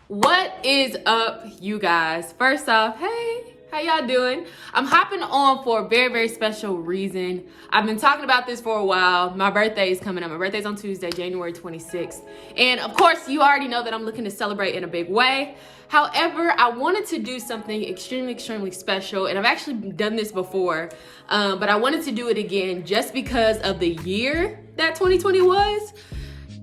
What is up, you guys? First off, hey, how y'all doing? I'm hopping on for a very, very special reason. I've been talking about this for a while. My birthday is coming up. My birthday's on Tuesday, January 26th. And of course, you already know that I'm looking to celebrate in a big way. However, I wanted to do something extremely, extremely special. And I've actually done this before, but I wanted to do it again just because of the year that 2020 was.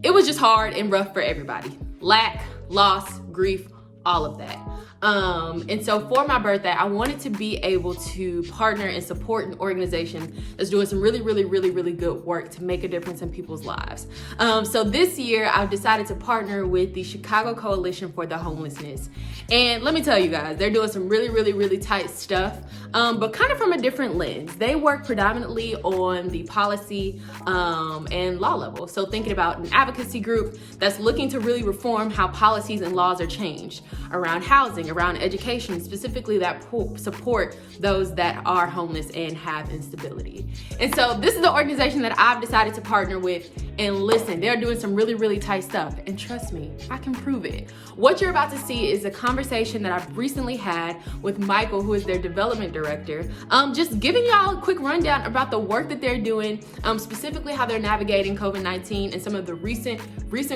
It was just hard and rough for everybody. Lack, loss, grief, all of that. And so for my birthday, I wanted to be able to partner and support an organization that's doing some really, really, really, really good work to make a difference in people's lives. So this year, I've decided to partner with the Chicago Coalition for the Homelessness. And let me tell you guys, they're doing some really, really, really tight stuff, but kind of from a different lens. They work predominantly on the policy and law level. So thinking about an advocacy group that's looking to really reform how policies and laws are changed around housing, around education, specifically that support those that are homeless and have instability. And so this is the organization that I've decided to partner with. And listen, they're doing some really, really tight stuff. And trust me, I can prove it. What you're about to see is a conversation that I've recently had with Michael, who is their development director. Just giving y'all a quick rundown about the work that they're doing, specifically how they're navigating COVID-19 and some of the recent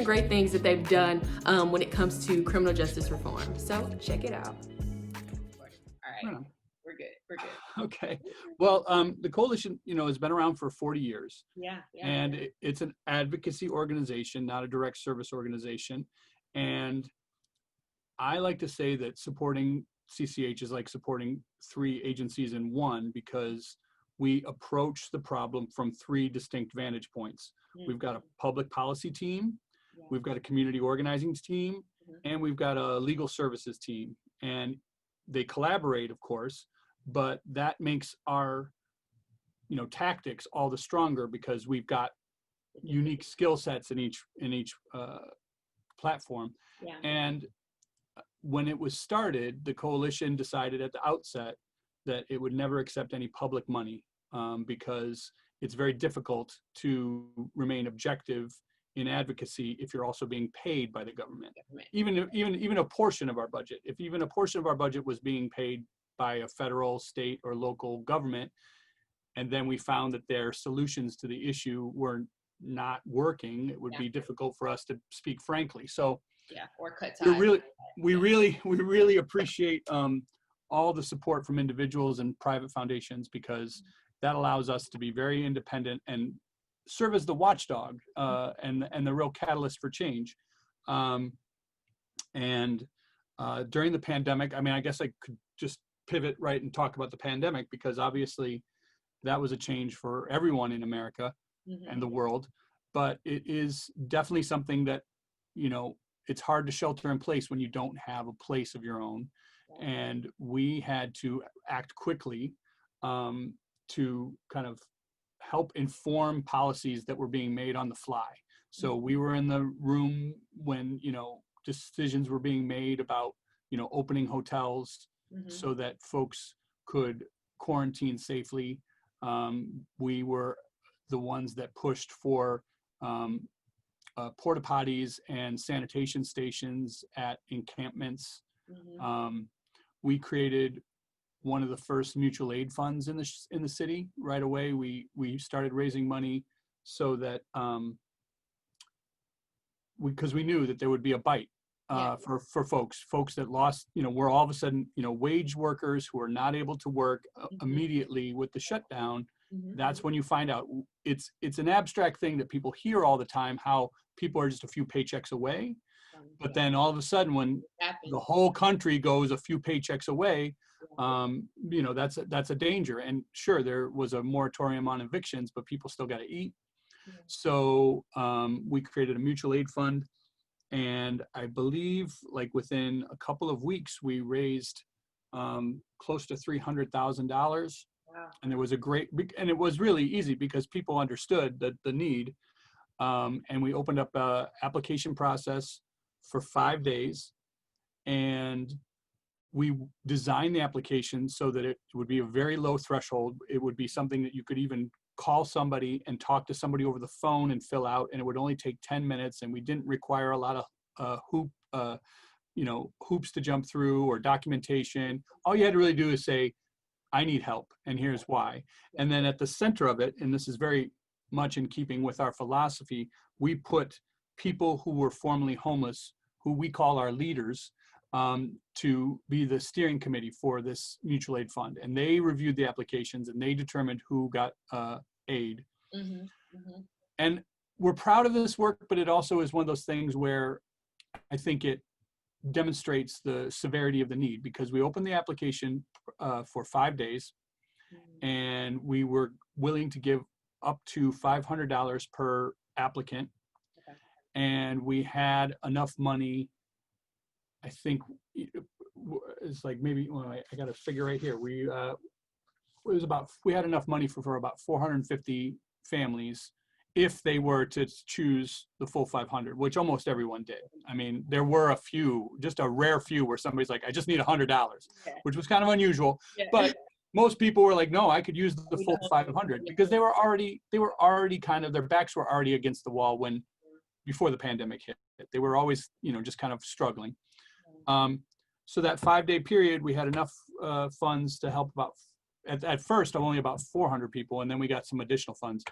great things that they've done when it comes to criminal justice reform. So check it out. All right, Right. we're good. We're good. Okay. Well, the coalition, has been around for 40 years, Yeah. and it's an advocacy organization, not a direct service organization. And I like to say that supporting CCH is like supporting three agencies in one, because we approach the problem from three distinct vantage points. We've got a public policy team, we've got a community organizing team, and we've got a legal services team. And they collaborate, of course, but that makes our tactics all the stronger, because we've got unique skill sets in each platform. Yeah. And when it was started, the coalition decided at the outset that it would never accept any public money, because it's very difficult to remain objective in advocacy if you're also being paid by the government. Even a portion of our budget, if even a portion of our budget was being paid by a federal, state, or local government, and then we found that their solutions to the issue were not working, it would be difficult for us to speak frankly. So or cut ties. We really appreciate all the support from individuals and private foundations, because that allows us to be very independent and serve as the watchdog and the real catalyst for change. During the pandemic, I guess I could just pivot right and talk about the pandemic, because obviously that was a change for everyone in America and the world. But it is definitely something that, it's hard to shelter in place when you don't have a place of your own. And we had to act quickly to kind of help inform policies that were being made on the fly. So we were in the room when, decisions were being made about, opening hotels so that folks could quarantine safely. We were the ones that pushed for porta potties and sanitation stations at encampments. We created one of the first mutual aid funds in the city right away. We started raising money so that because we knew that there would be a bite for folks that lost, we're all of a sudden, wage workers who are not able to work immediately with the shutdown. That's when you find out it's an abstract thing that people hear all the time, how people are just a few paychecks away. But then all of a sudden, when the whole country goes a few paychecks away, that's a danger. And sure, there was a moratorium on evictions, but people still got to eat. So we created a mutual aid fund. And I believe like within a couple of weeks, we raised close to $300,000. And it was really easy because people understood the need. And we opened up an application process for 5 days. And we designed the application so that it would be a very low threshold. It would be something that you could even call somebody and talk to somebody over the phone and fill out, and it would only take 10 minutes. And we didn't require a lot of hoops to jump through or documentation. All you had to really do is say, I need help, and here's why. And then at the center of it, and this is very much in keeping with our philosophy, we put people who were formerly homeless, who we call our leaders, to be the steering committee for this mutual aid fund. And they reviewed the applications and they determined who got aid. Mm-hmm. Mm-hmm. And we're proud of this work, but it also is one of those things where I think it demonstrates the severity of the need, because we opened the application for 5 days, and we were willing to give up to $500 per applicant. Okay. And we had enough money, I think it's like maybe, well, I got a figure right here. We had enough money for about 450 families if they were to choose the full 500, which almost everyone did. I mean, there were a few, just a rare few, where somebody's like, I just need $100, which was kind of unusual. Yeah. But most people were like, no, I could use the full 500, because they were already kind of, their backs were already against the wall before the pandemic hit. They were always, just kind of struggling. So that 5-day period, we had enough funds to help at first only about 400 people, and then we got some additional funds.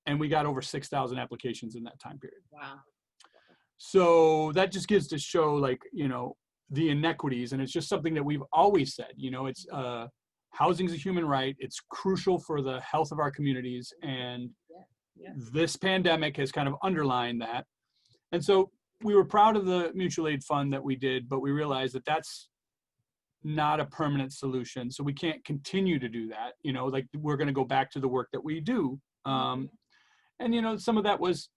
And we got over 6,000 applications in that time period. Wow. So that just gives to show, like, the inequities. And it's just something that we've always said, it's housing is a human right. It's crucial for the health of our communities. And this pandemic has kind of underlined that. And so we were proud of the mutual aid fund that we did, but we realized that that's not a permanent solution. So we can't continue to do that. Like, we're going to go back to the work that we do. And some of that was,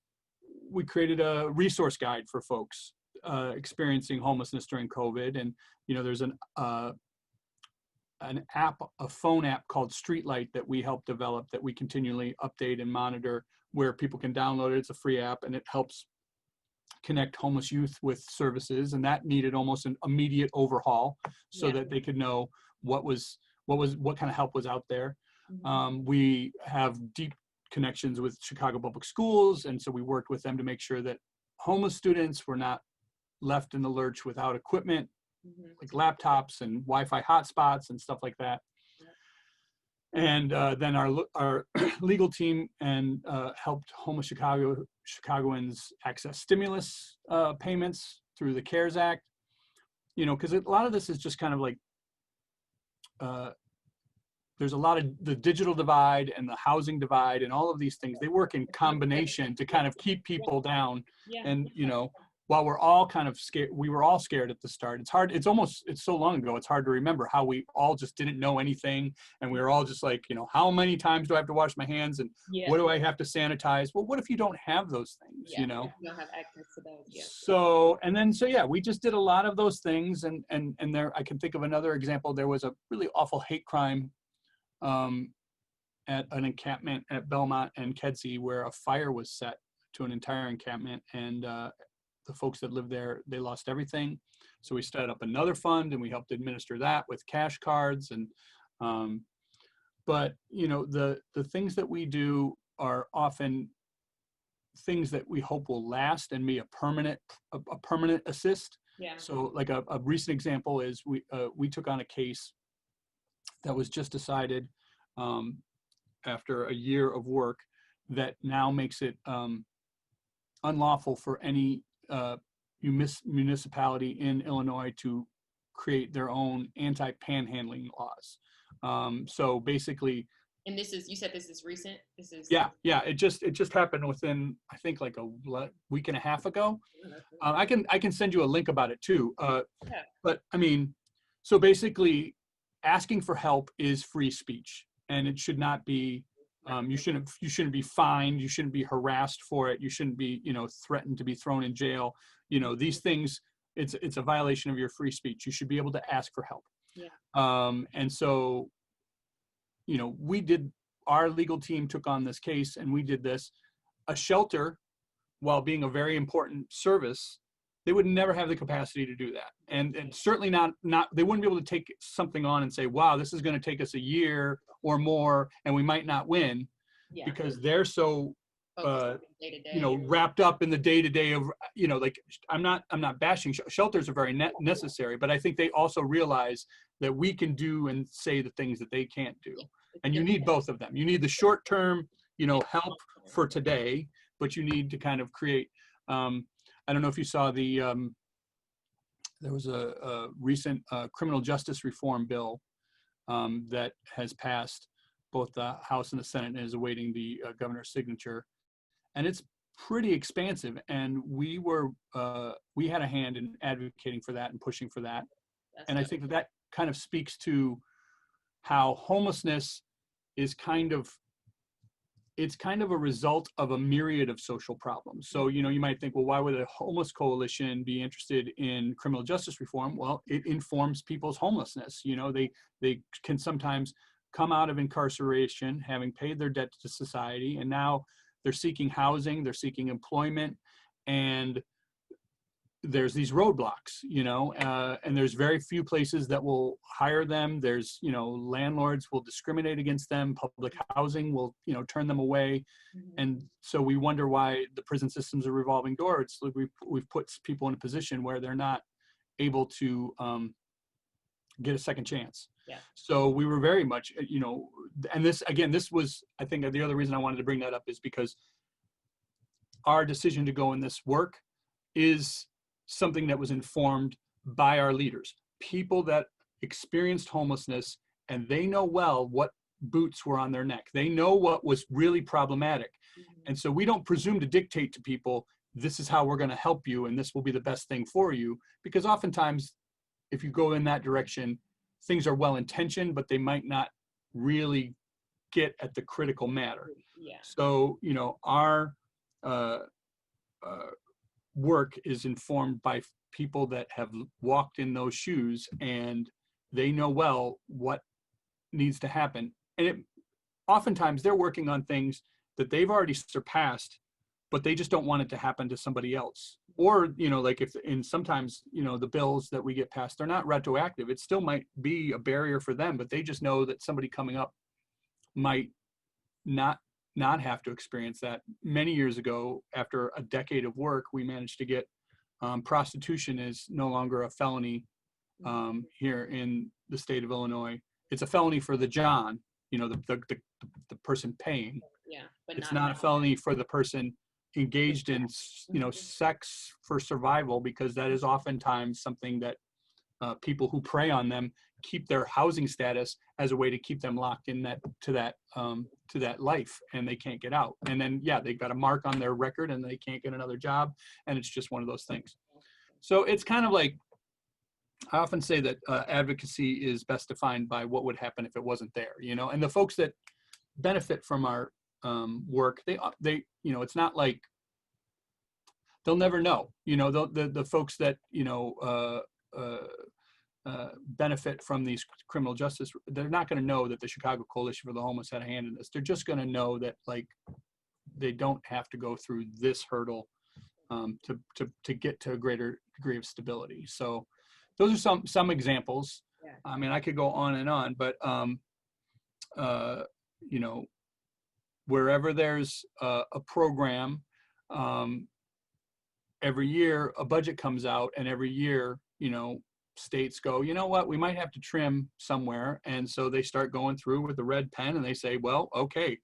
we created a resource guide for folks experiencing homelessness during COVID. And there's an app, a phone app called Streetlight that we helped develop, that we continually update and monitor, where people can download it. It's a free app, and it helps connect homeless youth with services. And that needed almost an immediate overhaul, so that they could know what kind of help was out there. Mm-hmm. We have deep connections with Chicago Public Schools, and so we worked with them to make sure that homeless students were not left in the lurch without equipment, like laptops and Wi-Fi hotspots and stuff like that. And then our legal team helped homeless Chicagoans access stimulus payments through the CARES Act. Because a lot of this is just kind of like, there's a lot of the digital divide and the housing divide, and all of these things, they work in combination to kind of keep people down. And, while we're all kind of scared, we were all scared at the start. It's hard. It's so long ago, it's hard to remember how we all just didn't know anything. And we were all just like, how many times do I have to wash my hands? And what do I have to sanitize? Well, what if you don't have those things, You don't have access to those. Yeah. So we just did a lot of those things. And there, I can think of another example. There was a really awful hate crime at an encampment at Belmont and Kedzie, where a fire was set to an entire encampment, and the folks that lived there, they lost everything. So we started up another fund, and we helped administer that with cash cards. And but the things that we do are often things that we hope will last and be a permanent assist. Yeah. So like a recent example is we took on a case that was just decided after a year of work, that now makes it unlawful for any municipality in Illinois to create their own anti-panhandling laws. So basically, and you said this is recent? Yeah. It just happened within, I think, like a week and a half ago. I can send you a link about it too. But I mean, so basically, asking for help is free speech, and it should not be. You shouldn't be fined. You shouldn't be harassed for it. You shouldn't be, threatened to be thrown in jail. These things, it's a violation of your free speech. You should be able to ask for help. Yeah. And so, our legal team took on this case, and we did this. A shelter, while being a very important service, they would never have the capacity to do that. And certainly not, they wouldn't be able to take something on and say, wow, this is going to take us a year or more, and we might not win, because they're so Day to day. wrapped up in the day to day of, like, I'm not bashing shelters are very necessary, but I think they also realize that we can do and say the things that they can't do. And you need both of them. You need the short term, help for today, but you need to kind of create, I don't know if you saw there was a recent criminal justice reform bill that has passed both the House and the Senate and is awaiting the governor's signature. And it's pretty expansive. And we had a hand in advocating for that and pushing for that. And I think that kind of speaks to how homelessness is kind of a result of a myriad of social problems. So, you might think, well, why would a homeless coalition be interested in criminal justice reform? Well, it informs people's homelessness. They can sometimes come out of incarceration, having paid their debt to society, and now they're seeking housing, they're seeking employment, and there's these roadblocks, and there's very few places that will hire them. There's, landlords will discriminate against them. Public housing will, turn them away. And so we wonder why the prison system's a revolving door. It's like we've put people in a position where they're not able to get a second chance. Yeah. So we were very much, and this was, I think the other reason I wanted to bring that up is because our decision to go in this work is something that was informed by our leaders, people that experienced homelessness, and they know well what boots were on their neck. They know what was really problematic. And so we don't presume to dictate to people, this is how we're going to help you and this will be the best thing for you, because oftentimes if you go in that direction, things are well intentioned, but they might not really get at the critical matter. Yeah. So, our work is informed by people that have walked in those shoes, and they know well what needs to happen. And oftentimes they're working on things that they've already surpassed, but they just don't want it to happen to somebody else. Or, like sometimes, the bills that we get passed, they're not retroactive. It still might be a barrier for them, but they just know that somebody coming up might not have to experience that. Many years ago, after a decade of work, we managed to get prostitution is no longer a felony here in the state of Illinois. It's a felony for the John, the person paying. Yeah, but it's not a felony for the person engaged in, sex for survival, because that is oftentimes something that people who prey on them keep their housing status as a way to keep them locked in to that life, and they can't get out. And then, they've got a mark on their record and they can't get another job. And it's just one of those things. So it's kind of like, I often say that advocacy is best defined by what would happen if it wasn't there, and the folks that benefit from our work, they it's not like they'll never know, the folks that, benefit from these criminal justice, they're not going to know that the Chicago Coalition for the Homeless had a hand in this. They're just going to know that, like, they don't have to go through this hurdle to get to a greater degree of stability. So those are some examples. Yeah. I mean, I could go on and on, but wherever there's a program, every year a budget comes out, and every year, states go, you know what, we might have to trim somewhere. And so they start going through with the red pen and they say, well, okay,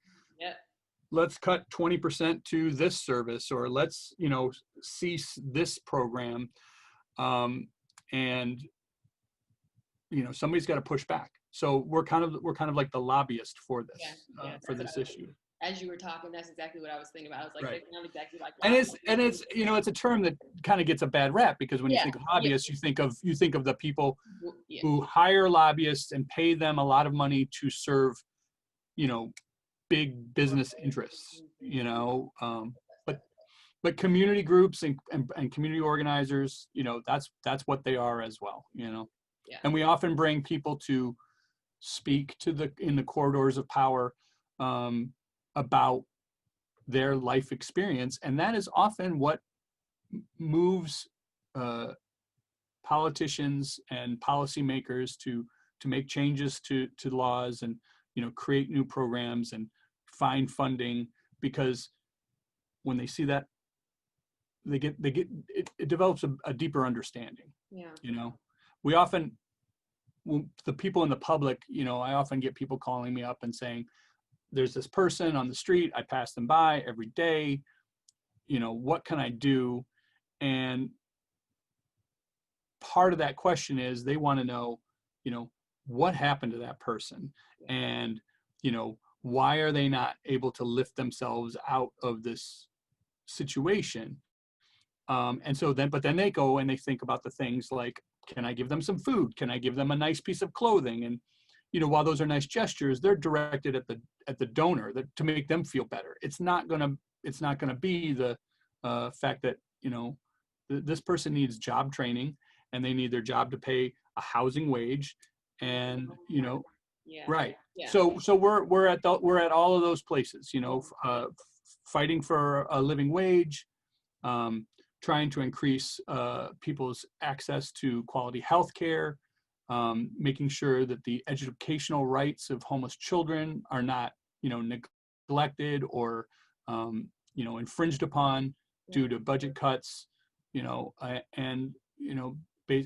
let's cut 20% to this service, or let's, cease this program. And, somebody's got to push back. So we're kind of like the lobbyist for this, for this issue. As you were talking, that's exactly what I was thinking about. I was like, right. They sound exactly like. And it's it's a term that kind of gets a bad rap, because when you think of lobbyists, you think of the people who hire lobbyists and pay them a lot of money to serve, big business interests, but community groups and community organizers, that's what they are as well, Yeah. And we often bring people to speak in the corridors of power about their life experience, and that is often what moves politicians and policymakers to make changes to laws and create new programs and find funding, because when they see that, it develops a deeper understanding. Yeah. You know, we often, the people in the public, you know, I often get people calling me up and saying, there's this person on the street, I pass them by every day, you know, what can I do? And part of that question is they want to know, you know, what happened to that person? And, you know, why are they not able to lift themselves out of this situation? And so then, but then they go and they think about the things like, can I give them some food? Can I give them a nice piece of clothing? And, you know, while those are nice gestures, they're directed at the donor to make them feel better. It's not gonna be the fact that, you know, this person needs job training and they need their job to pay a housing wage, and, you know, right. So we're at all of those places, you know, fighting for a living wage, trying to increase people's access to quality health care, making sure that the educational rights of homeless children are not, you know, neglected or, you know, infringed upon due to budget cuts, you know, and, you know,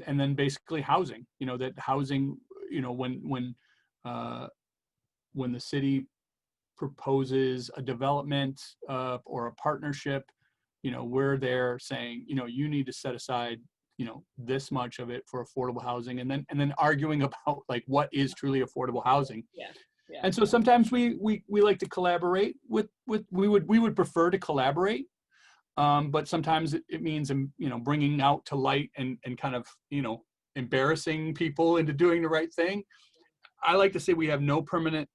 and then basically housing, you know, that housing, you know, when the city proposes a development or a partnership, you know, we're there saying, you know, you need to set aside, you know, this much of it for affordable housing, and then arguing about like what is truly affordable housing. And so sometimes we like to collaborate with we would prefer to collaborate, but sometimes it means, you know, bringing out to light and kind of, you know, embarrassing people into doing the right thing. I like to say we have no permanent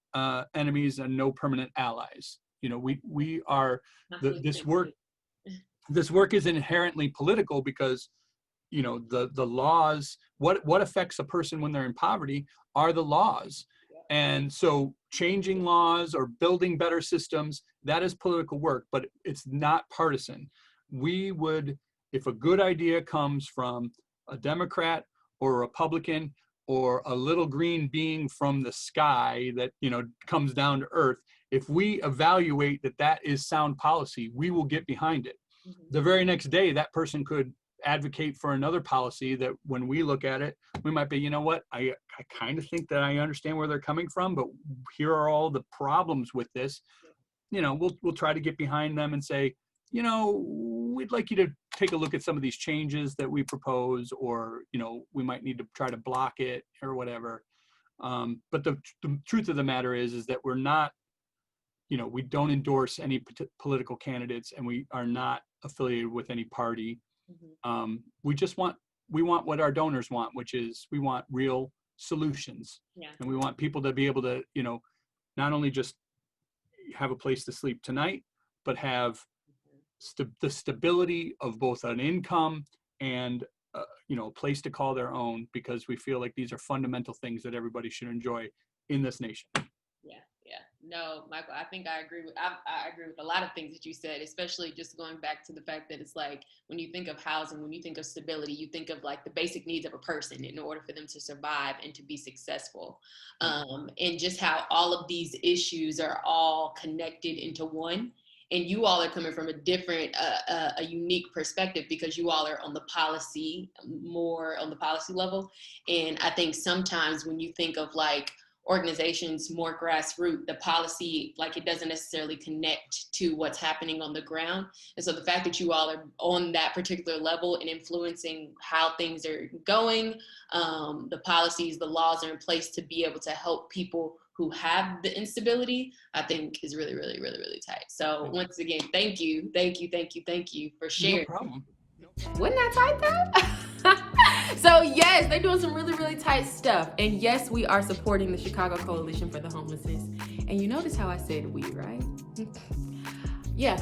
enemies and no permanent allies. You know, we are this work is inherently political because, you know, the laws, what affects a person when they're in poverty are the laws. And so changing laws or building better systems, that is political work, but it's not partisan. We would, if a good idea comes from a Democrat or a Republican or a little green being from the sky that, you know, comes down to earth, if we evaluate that is sound policy, we will get behind it. The very next day, that person could advocate for another policy that when we look at it, we might be, you know what, I kind of think that I understand where they're coming from, but here are all the problems with this. You know, we'll try to get behind them and say, you know, we'd like you to take a look at some of these changes that we propose, or, you know, we might need to try to block it or whatever. But the truth of the matter is that we're not, you know, we don't endorse any political candidates, and we are not affiliated with any party. We want what our donors want, which is we want real solutions. And we want people to be able to, you know, not only just have a place to sleep tonight, but have the stability of both an income and, you know, a place to call their own, because we feel like these are fundamental things that everybody should enjoy in this nation. No, Michael, I think I agree with a lot of things that you said, especially just going back to the fact that it's like, when you think of housing, when you think of stability, you think of like the basic needs of a person in order for them to survive and to be successful. And just how all of these issues are all connected into one. And you all are coming from a different, a unique perspective, because you all are on the policy, more on the policy level. And I think sometimes when you think of like organizations more grassroots, the policy, like, it doesn't necessarily connect to what's happening on the ground. And so the fact that you all are on that particular level and influencing how things are going, the policies, the laws are in place to be able to help people who have the instability, I think is really, really, really, really tight. So once again, thank you for sharing. No problem. Wasn't that tight though? So yes, they're doing some really, really tight stuff. And yes, we are supporting the Chicago Coalition for the Homelessness. And you notice how I said we, right? Yeah,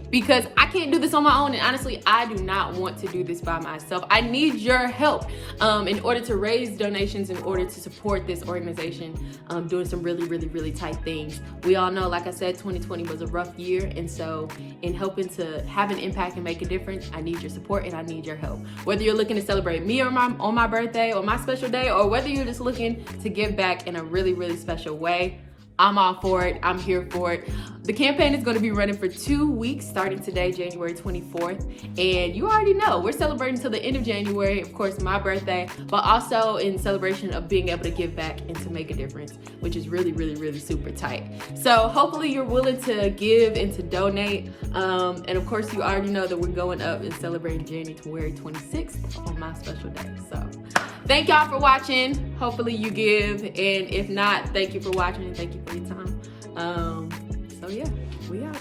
because I can't do this on my own, and honestly, I do not want to do this by myself. I need your help in order to raise donations, in order to support this organization doing some really, really, really tight things. We all know, like I said, 2020 was a rough year, and so in helping to have an impact and make a difference, I need your support and I need your help. Whether you're looking to celebrate me on my birthday or my special day, or whether you're just looking to give back in a really, really special way, I'm all for it. I'm here for it. The campaign is going to be running for 2 weeks, starting today, January 24th. And you already know, we're celebrating till the end of January, of course, my birthday, but also in celebration of being able to give back and to make a difference, which is really, really, really super tight. So hopefully you're willing to give and to donate. And of course, you already know that we're going up and celebrating January 26th on my special day. So thank y'all for watching. Hopefully you give. And if not, thank you for watching and thank you for your time. So yeah, we out.